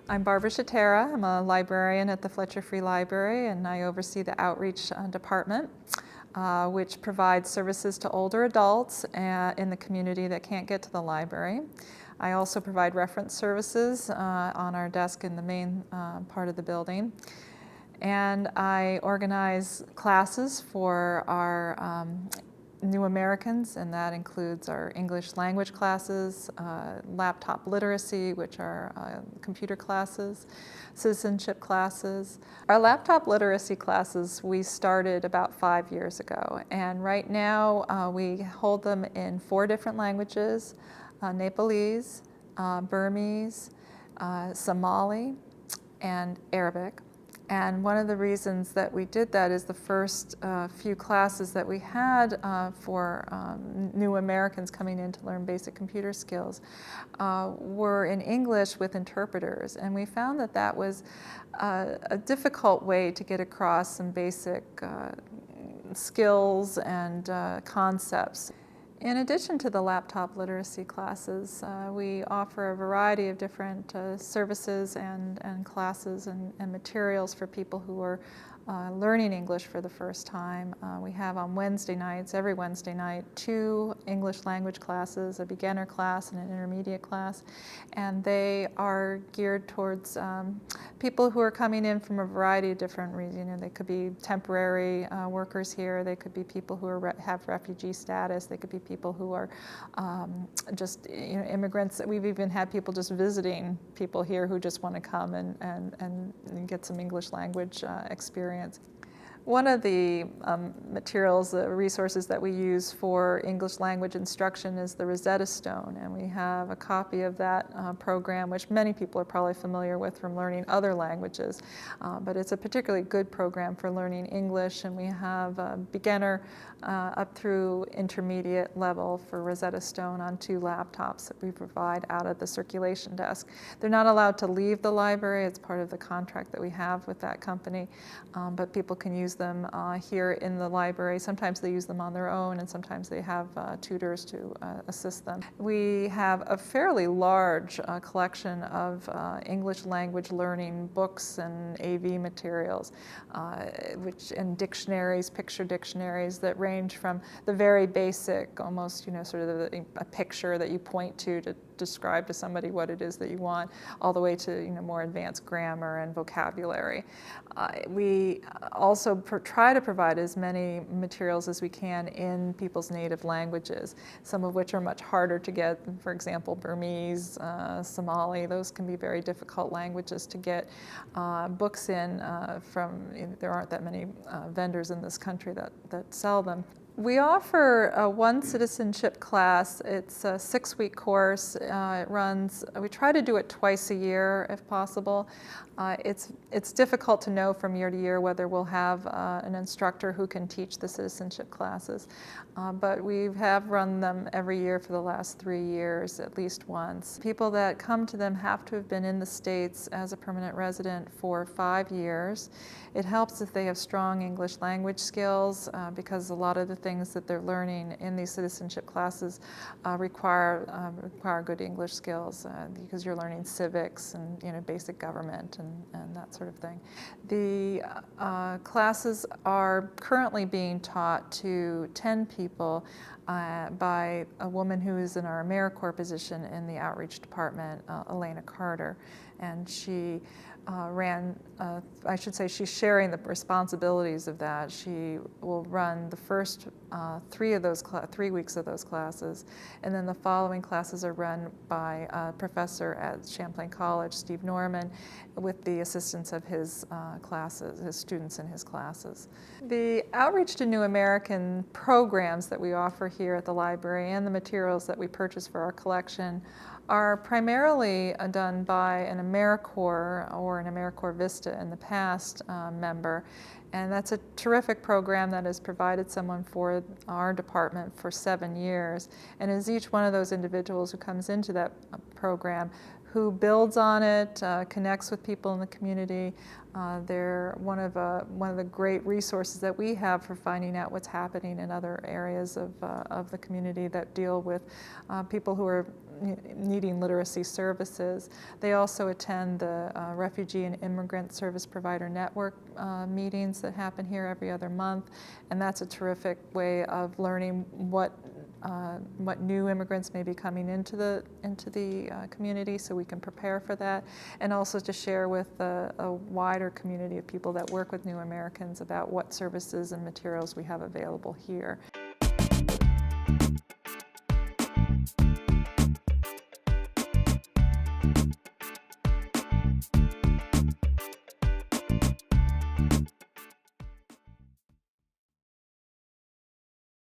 I'm Barbara Shatara. I'm a librarian at the Fletcher Free Library, and I oversee the outreach department, which provides services to older adults in the community that can't get to the library. I also provide reference services on our desk in the main part of the building. And I organize classes for our new Americans, and that includes our English language classes, laptop literacy, which are computer classes, citizenship classes. Our laptop literacy classes we started about 5 years ago, and right now we hold them in 4 different languages: Nepalese, Burmese, Somali, and Arabic. And one of the reasons that we did that is the first few classes that we had for new Americans coming in to learn basic computer skills were in English with interpreters. And we found that that was a difficult way to get across some basic skills and concepts. In addition to the laptop literacy classes, we offer a variety of different services and classes and materials for people who are learning English for the first time. We have on Wednesday nights, every Wednesday night, 2 English language classes, a beginner class and an intermediate class, and they are geared towards people who are coming in from a variety of different reasons. You know, they could be temporary workers here, they could be people who have refugee status, they could be people who are just immigrants. We've even had people just visiting people here who just want to come and get some English language experience. One of the materials, resources that we use for English language instruction is the Rosetta Stone, and we have a copy of that program, which many people are probably familiar with from learning other languages, but it's a particularly good program for learning English, and we have a beginner up through intermediate level for Rosetta Stone on 2 laptops that we provide out at the circulation desk. They're not allowed to leave the library. It's part of the contract that we have with that company, but people can use them here in the library. Sometimes they use them on their own, and sometimes they have tutors to assist them. We have a fairly large collection of English language learning books and AV materials, and dictionaries, picture dictionaries that range from the very basic, almost sort of a picture that you point to describe to somebody what it is that you want, all the way to more advanced grammar and vocabulary. We also try to provide as many materials as we can in people's native languages, some of which are much harder to get. For example, Burmese, Somali, those can be very difficult languages to get books in from. There aren't that many vendors in this country that sell them. We offer one citizenship class. It's a 6-week course. We try to do it twice a year if possible. It's difficult to know from year to year whether we'll have an instructor who can teach the citizenship classes, but we have run them every year for the last 3 years, at least once. People that come to them have to have been in the States as a permanent resident for 5 years. It helps if they have strong English language skills because a lot of the things that they're learning in these citizenship classes require good English skills because you're learning civics and basic government and that sort of thing. The classes are currently being taught to 10 people by a woman who is in our AmeriCorps position in the outreach department, Elena Carter, and she she's sharing the responsibilities of that. She will run the first 3 weeks of those classes, and then the following classes are run by a professor at Champlain College, Steve Norman, with the assistance of his students in his classes. The Outreach to New American programs that we offer here at the library and the materials that we purchase for our collection are primarily done by an AmeriCorps or an AmeriCorps Vista in the past member, and that's a terrific program that has provided someone for our department for 7 years, and is each one of those individuals who comes into that program who builds on it, connects with people in the community. They're one of the great resources that we have for finding out what's happening in other areas of the community that deal with people who are needing literacy services. They also attend the Refugee and Immigrant Service Provider Network meetings that happen here every other month, and that's a terrific way of learning what new immigrants may be coming into the community, so we can prepare for that, and also to share with a wider community of people that work with new Americans about what services and materials we have available here.